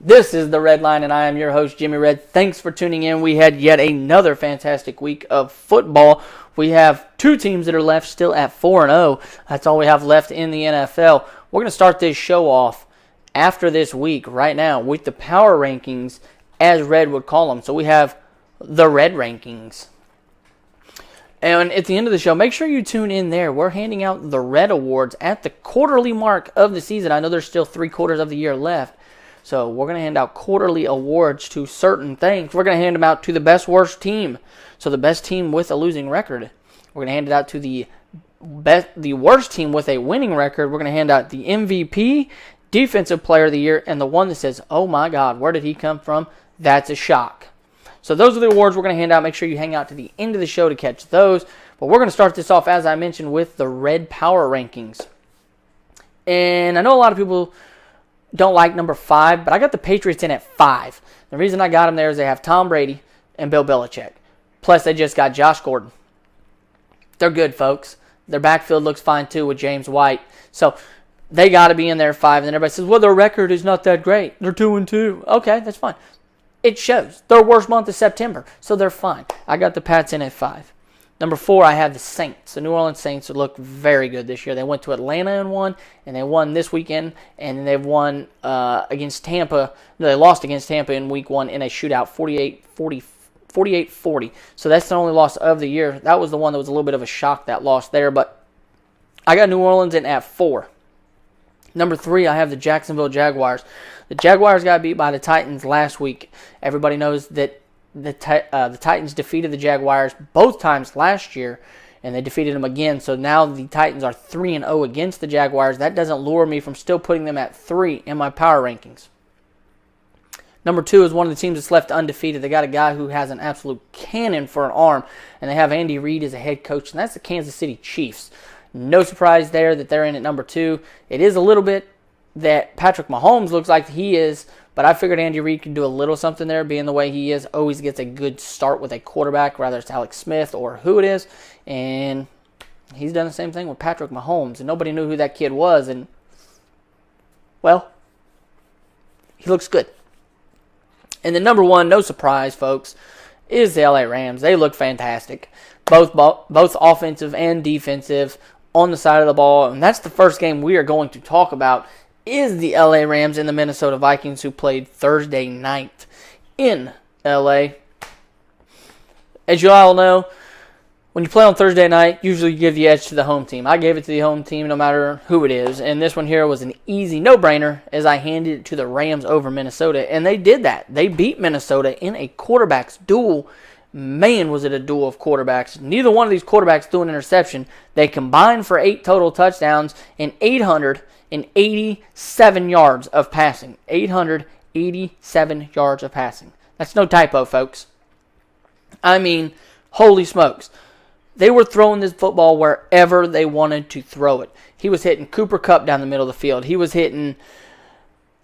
This is the Red Line, and I am your host, Jimmy Red. Thanks for tuning in. We had yet another fantastic week of football. We have two teams that are left still at 4-0. That's all we have left in the NFL. We're going to start this show off after this week right now with the power rankings, as Red would call them. So we have the Red rankings. And at the end of the show, make sure you tune in there. We're handing out the Red Awards at the quarterly mark of the season. I know there's still 3 quarters of the year left. So we're going to hand out quarterly awards to certain things. We're going to hand them out to the best worst team. So the best team with a losing record. We're going to hand it out to the worst team with a winning record. We're going to hand out the MVP, Defensive Player of the Year, and the one that says, oh my God, where did he come from? That's a shock. So those are the awards we're going to hand out. Make sure you hang out to the end of the show to catch those. But we're going to start this off, as I mentioned, with the Red Power Rankings. And I know a lot of people don't like number 5, but I got the Patriots in at 5. The reason I got them there is they have Tom Brady and Bill Belichick. Plus, they just got Josh Gordon. They're good, folks. Their backfield looks fine, too, with James White. So, they got to be in there at 5. And then everybody says, well, their record is not that great. They're 2-2. Okay, that's fine. It shows. Their worst month is September, so they're fine. I got the Pats in at 5. Number 4, I have the Saints. The New Orleans Saints look very good this year. They went to Atlanta and won, and they won this weekend, and they've won against Tampa. No, they lost against Tampa in week 1 in a shootout, 48-40. So that's the only loss of the year. That was the one that was a little bit of a shock, that loss there, but I got New Orleans in at 4. Number 3, I have the Jacksonville Jaguars. The Jaguars got beat by the Titans last week. Everybody knows that the Titans defeated the Jaguars both times last year, and they defeated them again. So now the Titans are 3-0 against the Jaguars. That doesn't lure me from still putting them at 3 in my power rankings. Number 2 is one of the teams that's left undefeated. They got a guy who has an absolute cannon for an arm, and they have Andy Reid as a head coach, and that's the Kansas City Chiefs. No surprise there that they're in at number 2. It is a little bit that Patrick Mahomes looks like he is, but I figured Andy Reid could do a little something there, being the way he is. Always gets a good start with a quarterback, whether it's Alex Smith or who it is. And he's done the same thing with Patrick Mahomes. And nobody knew who that kid was. And, well, he looks good. And the number 1, no surprise, folks, is the LA Rams. They look fantastic. Both offensive and defensive on the side of the ball. And that's the first game we are going to talk about, is the LA Rams and the Minnesota Vikings, who played Thursday night in LA. As you all know, when you play on Thursday night, usually you give the edge to the home team. I gave it to the home team no matter who it is. And this one here was an easy no-brainer, as I handed it to the Rams over Minnesota. And they did that. They beat Minnesota in a quarterback's duel. Man, was it a duel of quarterbacks. Neither one of these quarterbacks threw an interception. They combined for 8 total touchdowns and 887 yards of passing. 887 yards of passing. That's no typo, folks. I mean, holy smokes. They were throwing this football wherever they wanted to throw it. He was hitting Cooper Kupp down the middle of the field. He was hitting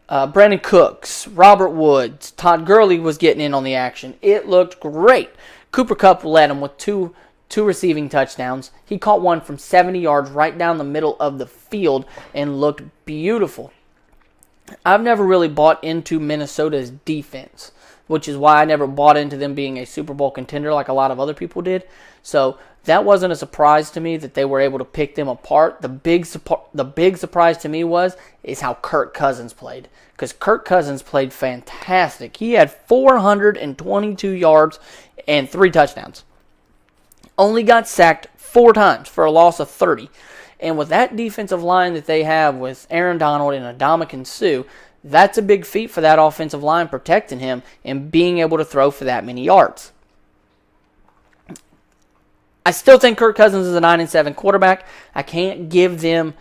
Brandon Cooks, Robert Woods, Todd Gurley was getting in on the action. It looked great. Cooper Kupp led him with two receiving touchdowns. He caught one from 70 yards right down the middle of the field and looked beautiful. I've never really bought into Minnesota's defense, which is why I never bought into them being a Super Bowl contender like a lot of other people did. So that wasn't a surprise to me that they were able to pick them apart. The big surprise to me is how Kirk Cousins played, because Kirk Cousins played fantastic. He had 422 yards and 3 touchdowns. Only got sacked 4 times for a loss of 30. And with that defensive line that they have with Aaron Donald and Ndamukong Suh, that's a big feat for that offensive line, protecting him and being able to throw for that many yards. I still think Kirk Cousins is a 9-7 quarterback. I can't give them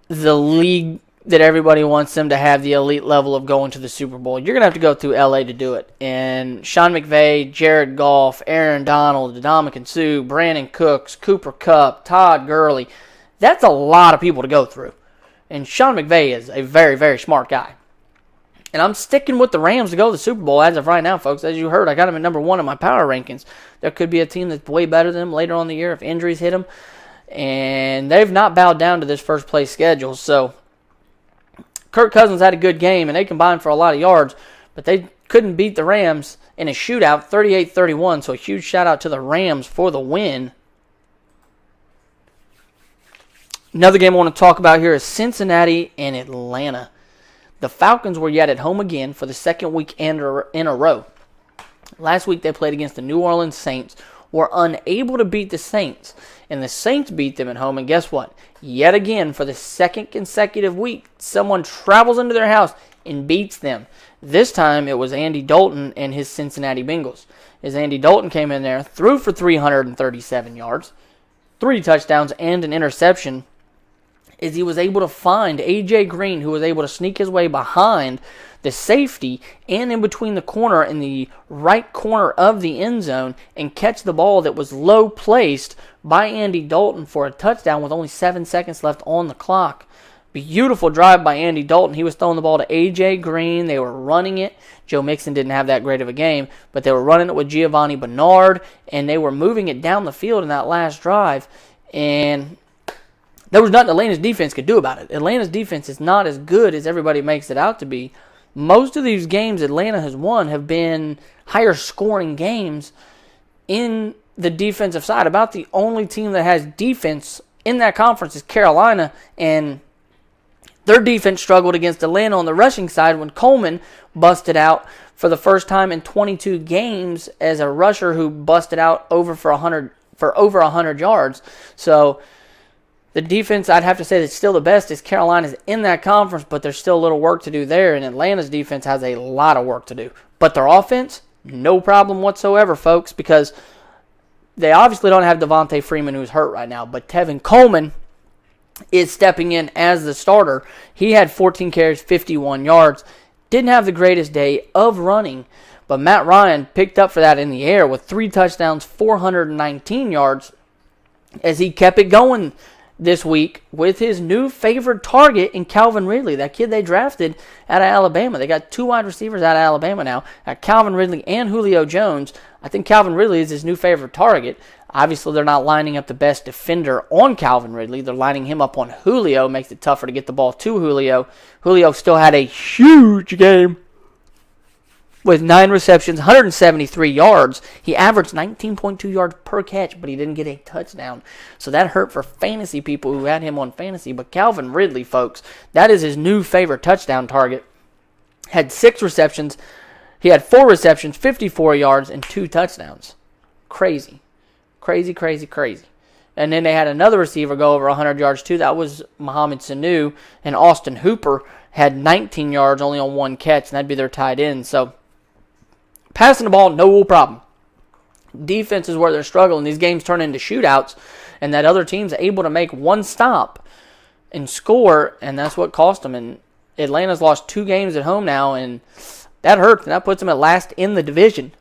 the league that everybody wants them to have, the elite level of going to the Super Bowl. You're going to have to go through LA to do it. And Sean McVay, Jared Goff, Aaron Donald, Ndamukong Suh, Brandon Cooks, Cooper Kupp, Todd Gurley, that's a lot of people to go through. And Sean McVay is a very, very smart guy. And I'm sticking with the Rams to go to the Super Bowl as of right now, folks. As you heard, I got them at number 1 in my power rankings. There could be a team that's way better than them later on in the year if injuries hit them. And they've not bowed down to this first place schedule. So Kirk Cousins had a good game, and they combined for a lot of yards, but they couldn't beat the Rams in a shootout, 38-31. So a huge shout-out to the Rams for the win. Another game I want to talk about here is Cincinnati and Atlanta. The Falcons were yet at home again for the second week in a row. Last week they played against the New Orleans Saints, were unable to beat the Saints, and the Saints beat them at home, and guess what? Yet again, for the second consecutive week, someone travels into their house and beats them. This time, it was Andy Dalton and his Cincinnati Bengals. As Andy Dalton came in there, threw for 337 yards, 3 touchdowns, and an interception, as he was able to find A.J. Green, who was able to sneak his way behind the safety and in between the corner in the right corner of the end zone and catch the ball that was low placed by Andy Dalton for a touchdown with only 7 seconds left on the clock. Beautiful drive by Andy Dalton. He was throwing the ball to A.J. Green. They were running it. Joe Mixon didn't have that great of a game, but they were running it with Giovanni Bernard, and they were moving it down the field in that last drive, and there was nothing Atlanta's defense could do about it. Atlanta's defense is not as good as everybody makes it out to be. Most of these games Atlanta has won have been higher scoring games in the defensive side. About the only team that has defense in that conference is Carolina, and their defense struggled against Atlanta on the rushing side when Coleman busted out for the first time in 22 games as a rusher who busted out over 100 yards. So the defense, I'd have to say that's still the best is Carolina's in that conference, but there's still a little work to do there, and Atlanta's defense has a lot of work to do. But their offense, no problem whatsoever, folks, because they obviously don't have Devontae Freeman, who's hurt right now, but Tevin Coleman is stepping in as the starter. He had 14 carries, 51 yards. Didn't have the greatest day of running, but Matt Ryan picked up for that in the air with 3 touchdowns, 419 yards, as he kept it going this week with his new favorite target in Calvin Ridley, that kid they drafted out of Alabama. They got 2 wide receivers out of Alabama now, Calvin Ridley and Julio Jones. I think Calvin Ridley is his new favorite target. Obviously, they're not lining up the best defender on Calvin Ridley. They're lining him up on Julio. Makes it tougher to get the ball to Julio. Julio still had a huge game with 9 receptions, 173 yards. He averaged 19.2 yards per catch, but he didn't get a touchdown. So that hurt for fantasy people who had him on fantasy. But Calvin Ridley, folks, that is his new favorite touchdown target. Had 6 receptions. He had 4 receptions, 54 yards, and 2 touchdowns. Crazy. Crazy. And then they had another receiver go over 100 yards too. That was Mohamed Sanu, and Austin Hooper had 19 yards only on 1 catch, and that'd be their tight end. So passing the ball, no problem. Defense is where they're struggling. These games turn into shootouts, and that other team's able to make 1 stop and score, and that's what cost them. And Atlanta's lost 2 games at home now, and that hurts, and that puts them at last in the division.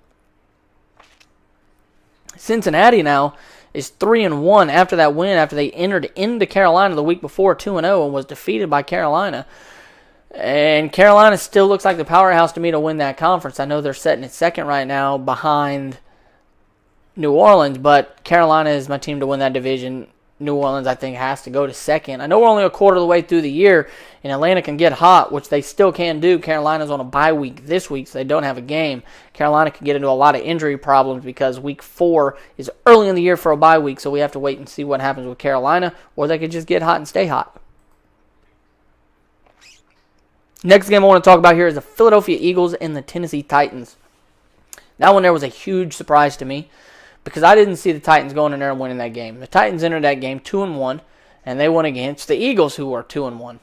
Cincinnati now is 3-1 after that win, after they entered into Carolina the week before 2-0 and was defeated by Carolina. And Carolina still looks like the powerhouse to me to win that conference. I know they're sitting at second right now behind New Orleans, but Carolina is my team to win that division. New Orleans, I think, has to go to second. I know we're only a quarter of the way through the year, and Atlanta can get hot, which they still can do. Carolina's on a bye week this week, so they don't have a game. Carolina can get into a lot of injury problems because week 4 is early in the year for a bye week, so we have to wait and see what happens with Carolina, or they could just get hot and stay hot. Next game I want to talk about here is the Philadelphia Eagles and the Tennessee Titans. That one there was a huge surprise to me, because I didn't see the Titans going in there and winning that game. The Titans entered that game 2-1, and they went against the Eagles, who are 2-1.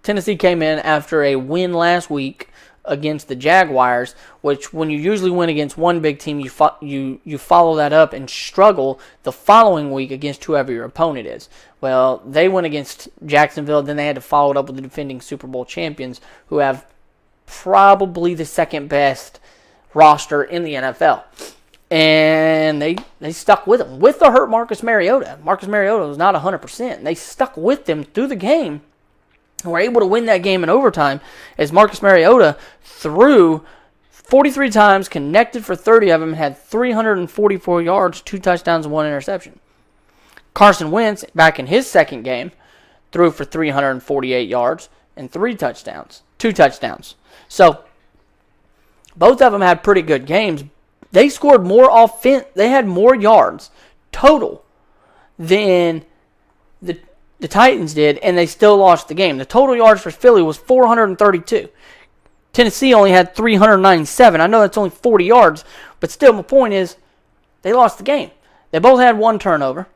Tennessee came in after a win last week against the Jaguars, which when you usually win against one big team, you follow that up and struggle the following week against whoever your opponent is. Well, they went against Jacksonville, then they had to follow it up with the defending Super Bowl champions, who have probably the second best roster in the NFL. And they stuck with him. With the hurt Marcus Mariota. Marcus Mariota was not 100%. They stuck with them through the game and were able to win that game in overtime as Marcus Mariota threw 43 times, connected for 30 of them, and had 344 yards, 2 touchdowns, and 1 interception. Carson Wentz, back in his second game, threw for 348 yards, and 3 touchdowns. 2 touchdowns. So, both of them had pretty good games. They scored more offense. They had more yards total than the Titans did, and they still lost the game. The total yards for Philly was 432. Tennessee only had 397. I know that's only 40 yards, but still my point is they lost the game. They both had 1 turnover.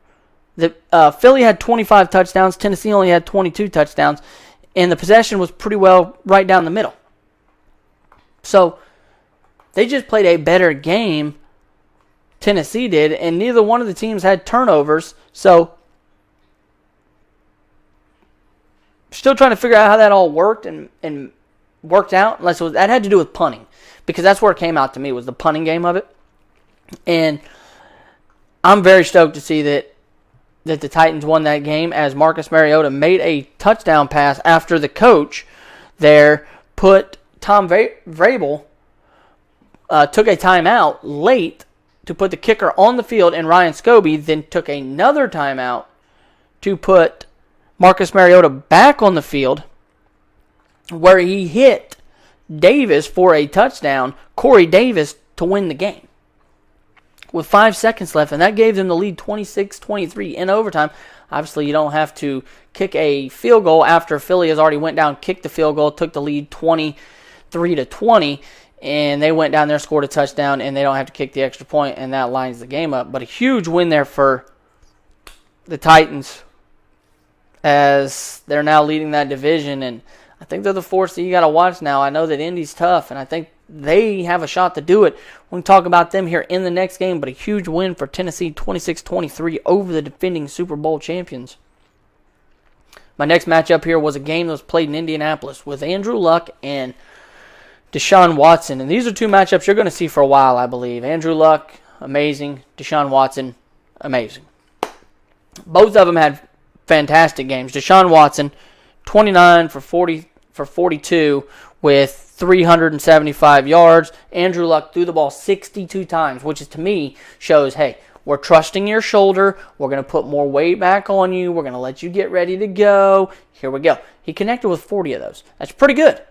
Philly had 25 touchdowns. Tennessee only had 22 touchdowns, and the possession was pretty well right down the middle. So they just played a better game, Tennessee did, and neither one of the teams had turnovers. So still trying to figure out how that all worked and worked out. Unless that had to do with punting, because that's where it came out to me, was the punting game of it. And I'm very stoked to see that the Titans won that game, as Marcus Mariota made a touchdown pass after the coach there put Tom Vrabel took a timeout late to put the kicker on the field, and Ryan Scobie then took another timeout to put Marcus Mariota back on the field, where he hit Davis for a touchdown, Corey Davis, to win the game with 5 seconds left, and that gave them the lead 26-23 in overtime. Obviously, you don't have to kick a field goal after Philly has already went down, kicked the field goal, took the lead 23-20, and they went down there, scored a touchdown, and they don't have to kick the extra point, and that lines the game up. But a huge win there for the Titans, as they're now leading that division, and I think they're the force that you got to watch now. I know that Indy's tough, and I think they have a shot to do it. We can talk about them here in the next game, but a huge win for Tennessee, 26-23 over the defending Super Bowl champions. My next matchup here was a game that was played in Indianapolis with Andrew Luck and Deshaun Watson, and these are 2 matchups you're going to see for a while, I believe. Andrew Luck, amazing. Deshaun Watson, amazing. Both of them had fantastic games. Deshaun Watson, 29 for 42 with 375 yards. Andrew Luck threw the ball 62 times, which is, to me, shows, hey, we're trusting your shoulder. We're going to put more weight back on you. We're going to let you get ready to go. Here we go. He connected with 40 of those. That's pretty good.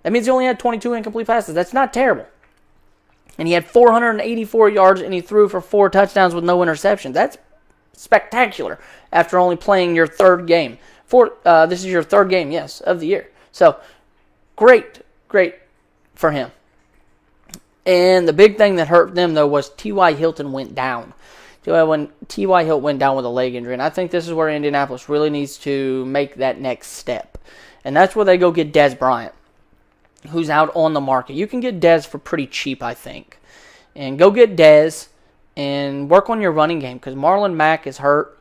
That means he only had 22 incomplete passes. That's not terrible. And he had 484 yards, and he threw for 4 touchdowns with no interceptions. That's spectacular after only playing your 3rd game. This is your 3rd game, yes, of the year. So, great for him. And the big thing that hurt them, though, was T.Y. Hilton went down. When T.Y. Hilton went down with a leg injury. And I think this is where Indianapolis really needs to make that next step. And that's where they go get Dez Bryant, who's out on the market. You can get Dez for pretty cheap, I think. And go get Dez and work on your running game, because Marlon Mack is hurt.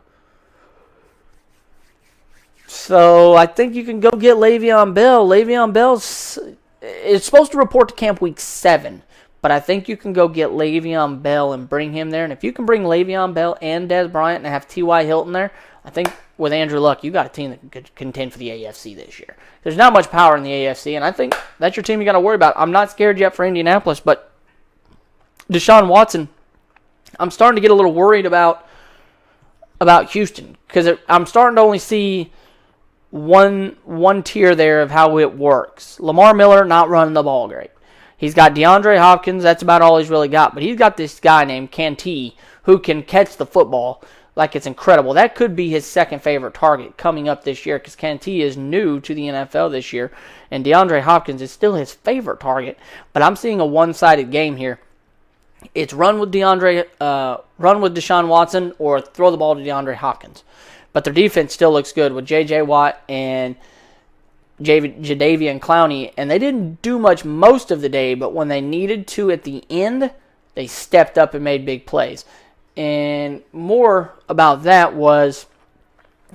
So I think you can go get Le'Veon Bell. Le'Veon Bell's supposed to report to camp week 7. But I think you can go get Le'Veon Bell and bring him there. And if you can bring Le'Veon Bell and Dez Bryant and have T.Y. Hilton there, I think with Andrew Luck, you got a team that could contend for the AFC this year. There's not much power in the AFC, and I think that's your team you got to worry about. I'm not scared yet for Indianapolis, but Deshaun Watson, I'm starting to get a little worried about Houston, because I'm starting to only see one tier there of how it works. Lamar Miller not running the ball great. He's got DeAndre Hopkins. That's about all he's really got. But he's got this guy named Canty who can catch the football like it's incredible. That could be his second favorite target coming up this year, because Canty is new to the NFL this year, and DeAndre Hopkins is still his favorite target. But I'm seeing a one-sided game here. It's run with Deshaun Watson, or throw the ball to DeAndre Hopkins. But their defense still looks good with J.J. Watt and Jadeveon Clowney, and they didn't do much most of the day, but when they needed to at the end, they stepped up and made big plays. And more about that was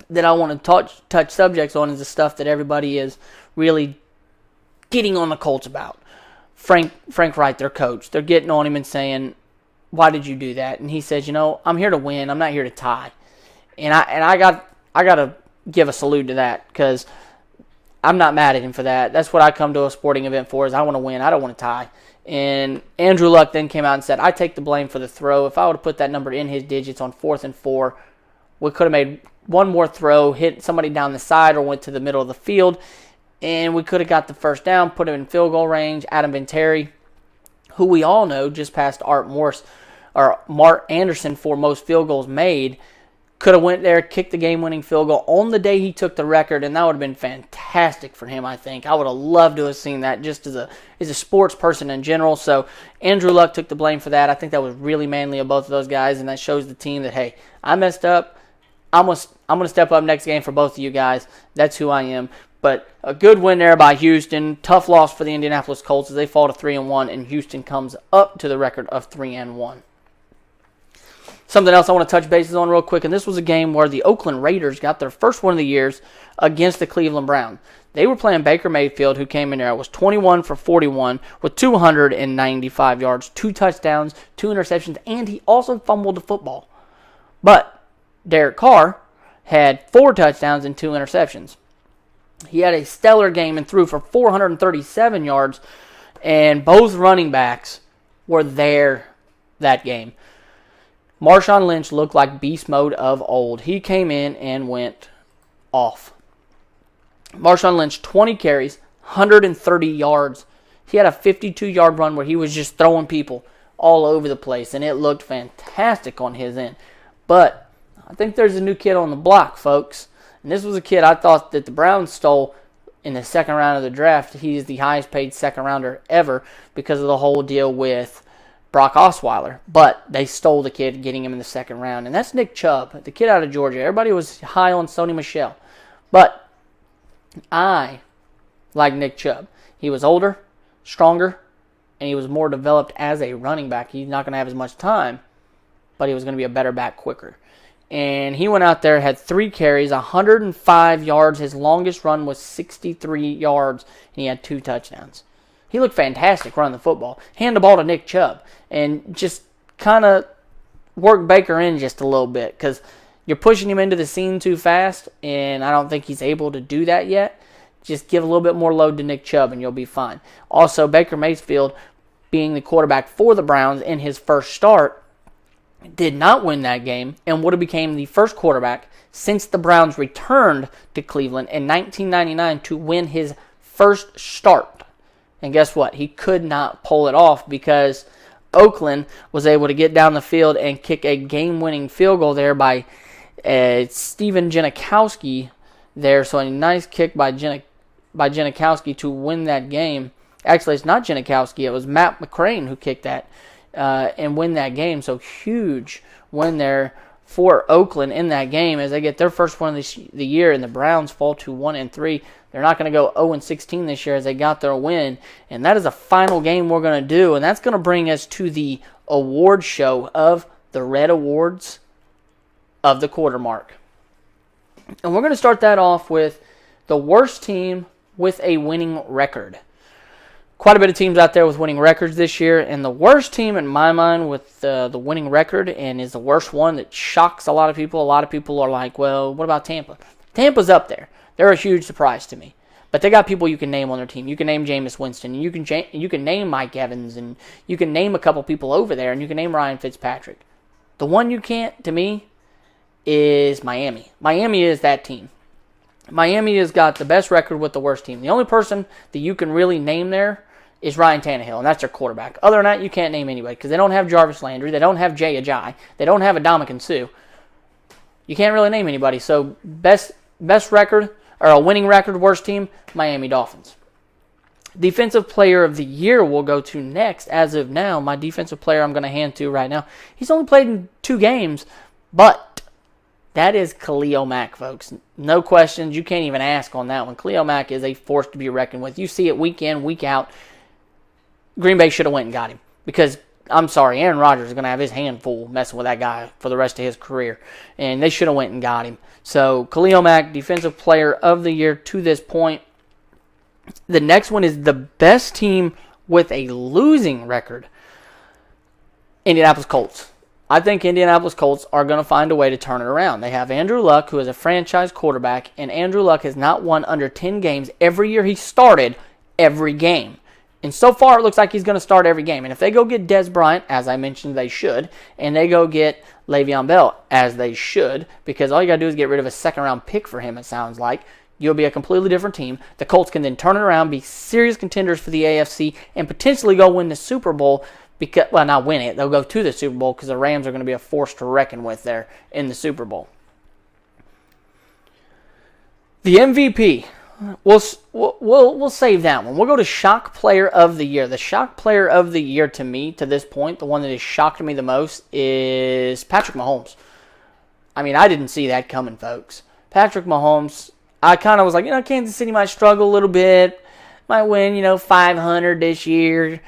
that I want to touch subjects on is the stuff that everybody is really getting on the Colts about. Frank Wright, their coach, they're getting on him and saying, "Why did you do that?" And he says, "I'm here to win. I'm not here to tie." And I got to give a salute to that, because I'm not mad at him for that. That's what I come to a sporting event for, is I want to win. I don't want to tie. And Andrew Luck then came out and said, "I take the blame for the throw. If I would have put that number in his digits on 4th and 4, we could have made one more throw, hit somebody down the side, or went to the middle of the field. and we could have got the first down, put him in field goal range. Adam Vinatieri, who we all know just passed Art Morse or Mark Anderson for most field goals made, could have went there, kicked the game-winning field goal on the day he took the record, and that would have been fantastic for him, I think. I would have loved to have seen that just as a sports person in general. So Andrew Luck took the blame for that. I think that was really manly of both of those guys, and that shows the team that, hey, I messed up. I'm gonna step up next game for both of you guys. That's who I am. But a good win there by Houston. Tough loss for the Indianapolis Colts as they fall to 3-1, and Houston comes up to the record of 3-1. Something else I want to touch bases on real quick, and this was a game where the Oakland Raiders got their first win of the years against the Cleveland Browns. They were playing Baker Mayfield, who came in there. It was 21 for 41 with 295 yards, 2 touchdowns, 2 interceptions, and he also fumbled the football. But Derek Carr had 4 touchdowns and 2 interceptions. He had a stellar game and threw for 437 yards, and both running backs were there that game. Marshawn Lynch looked like beast mode of old. He came in and went off. Marshawn Lynch, 20 carries, 130 yards. He had a 52-yard run where he was just throwing people all over the place, and it looked fantastic on his end. But I think there's a new kid on the block, folks. And this was a kid I thought that the Browns stole in the second round of the draft. He is the highest paid second rounder ever because of the whole deal with Brock Osweiler. But they stole the kid, getting him in the second round. And that's Nick Chubb, the kid out of Georgia. Everybody was high on Sony Michel. But I like Nick Chubb. He was older, stronger, and he was more developed as a running back. He's not going to have as much time, but he was going to be a better back quicker. And he went out there, had 3 carries, 105 yards. His longest run was 63 yards, and he had 2 touchdowns. He looked fantastic running the football. Hand the ball to Nick Chubb and just kind of work Baker in just a little bit because you're pushing him into the scene too fast, and I don't think he's able to do that yet. Just give a little bit more load to Nick Chubb, and you'll be fine. Also, Baker Mayfield, being the quarterback for the Browns in his first start, did not win that game and would have became the first quarterback since the Browns returned to Cleveland in 1999 to win his first start. And guess what? He could not pull it off because Oakland was able to get down the field and kick a game-winning field goal there by Steven Janikowski there. So a nice kick by Janikowski to win that game. Actually, it's not Janikowski. It was Matt McCrane who kicked that. And win that game. So huge win there for Oakland in that game as they get their first win of the year, and the Browns fall to 1-3. They're not going to go 0-16 this year as they got their win, and that is a final game we're going to do, and that's going to bring us to the award show of the Red Awards of the quarter mark. And we're going to start that off with the worst team with a winning record. Quite a bit of teams out there with winning records this year, and the worst team in my mind with the winning record, and is the worst one that shocks a lot of people. A lot of people are like, well, what about Tampa? Tampa's up there. They're a huge surprise to me. But they got people you can name on their team. You can name Jameis Winston, and you can name Mike Evans, and you can name a couple people over there, and you can name Ryan Fitzpatrick. The one you can't, to me, is Miami. Miami is that team. Miami has got the best record with the worst team. The only person that you can really name there is Ryan Tannehill, and that's their quarterback. Other than that, you can't name anybody because they don't have Jarvis Landry. They don't have Jay Ajayi. They don't have Ndamukong Suh. You can't really name anybody. So best record, or a winning record, worst team, Miami Dolphins. Defensive player of the year will go to next. As of now, my defensive player I'm going to hand to right now. He's only played in 2 games, but that is Khalil Mack, folks. No questions. You can't even ask on that one. Khalil Mack is a force to be reckoned with. You see it week in, week out. Green Bay should have went and got him because, I'm sorry, Aaron Rodgers is going to have his hand full messing with that guy for the rest of his career, and they should have went and got him. So Khalil Mack, defensive player of the year to this point. The next one is the best team with a losing record, Indianapolis Colts. I think Indianapolis Colts are going to find a way to turn it around. They have Andrew Luck, who is a franchise quarterback, and Andrew Luck has not won under 10 games every year he started every game. And so far, it looks like he's going to start every game. And if they go get Dez Bryant, as I mentioned they should, and they go get Le'Veon Bell, as they should, because all you got to do is get rid of a second-round pick for him, it sounds like, You'll be a completely different team. The Colts can then turn it around, be serious contenders for the AFC, and potentially go win the Super Bowl. Because, well, not win it. They'll go to the Super Bowl because the Rams are going to be a force to reckon with there in the Super Bowl. The MVP, we'll save that one. We'll go to Shock Player of the Year. The Shock Player of the Year to me, to this point, the one that has shocked me the most is Patrick Mahomes. I mean, I didn't see that coming, folks. Patrick Mahomes, I kind of was like, Kansas City might struggle a little bit, might win, 500 this year.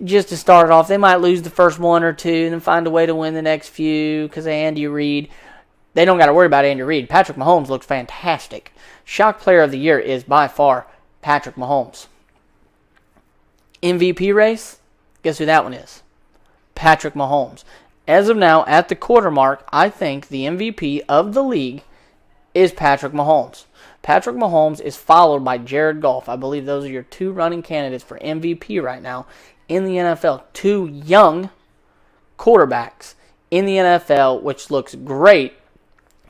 Just to start it off, they might lose the first one or two and then find a way to win the next few because of Andy Reid. They don't got to worry about Andy Reid. Patrick Mahomes looks fantastic. Shock Player of the Year is by far Patrick Mahomes. MVP race, guess who that one is? Patrick Mahomes. As of now, at the quarter mark, I think the MVP of the league is Patrick Mahomes. Patrick Mahomes is followed by Jared Goff. I believe those are your two running candidates for MVP right now in the NFL. Two young quarterbacks in the NFL, which looks great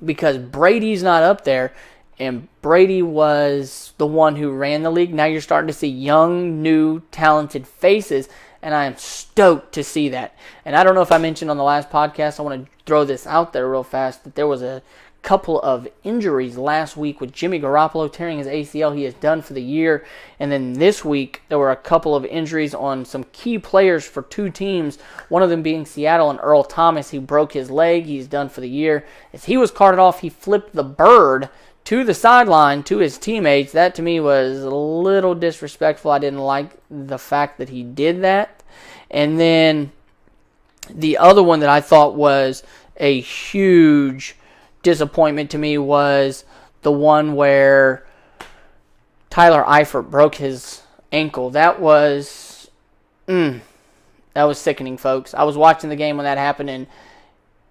because Brady's not up there, and Brady was the one who ran the league. Now you're starting to see young, new, talented faces, and I am stoked to see that. And I don't know if I mentioned on the last podcast, I want to throw this out there real fast, that there was a couple of injuries last week with Jimmy Garoppolo tearing his ACL. He is done for the year. And then this week, there were a couple of injuries on some key players for two teams, one of them being Seattle and Earl Thomas. He broke his leg. He's done for the year. As he was carted off, he flipped the bird to the sideline to his teammates. That to me was a little disrespectful. I didn't like the fact that he did that. And then the other one that I thought was a huge disappointment to me was the one where Tyler Eifert broke his ankle. That was sickening, folks. I was watching the game when that happened, and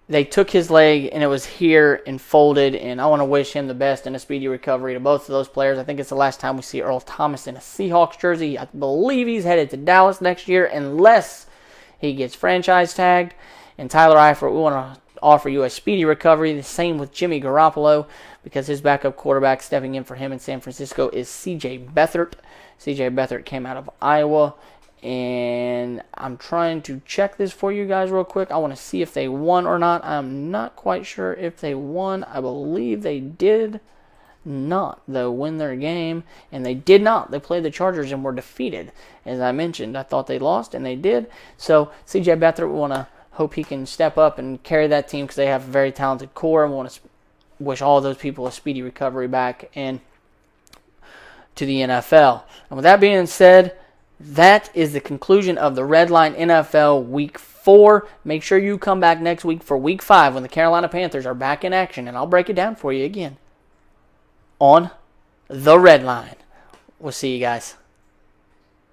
they took his leg, and it was here and folded, and I want to wish him the best and a speedy recovery to both of those players. I think it's the last time we see Earl Thomas in a Seahawks jersey. I believe he's headed to Dallas next year unless he gets franchise tagged. And Tyler Eifert, we want to offer you a speedy recovery. The same with Jimmy Garoppolo, because his backup quarterback stepping in for him in San Francisco is C.J. Beathard. C.J. Beathard came out of Iowa, and I'm trying to check this for you guys real quick. I want to see if they won or not. I'm not quite sure if they won. I believe they did not, though, win their game, and they did not. They played the Chargers and were defeated. As I mentioned, I thought they lost, and they did. So C.J. Beathard, we want to hope he can step up and carry that team because they have a very talented core, and we want to wish all those people a speedy recovery back and to the NFL. And with that being said, that is the conclusion of the RedLine NFL Week 4. Make sure you come back next week for Week 5 when the Carolina Panthers are back in action, and I'll break it down for you again on the RedLine. We'll see you guys.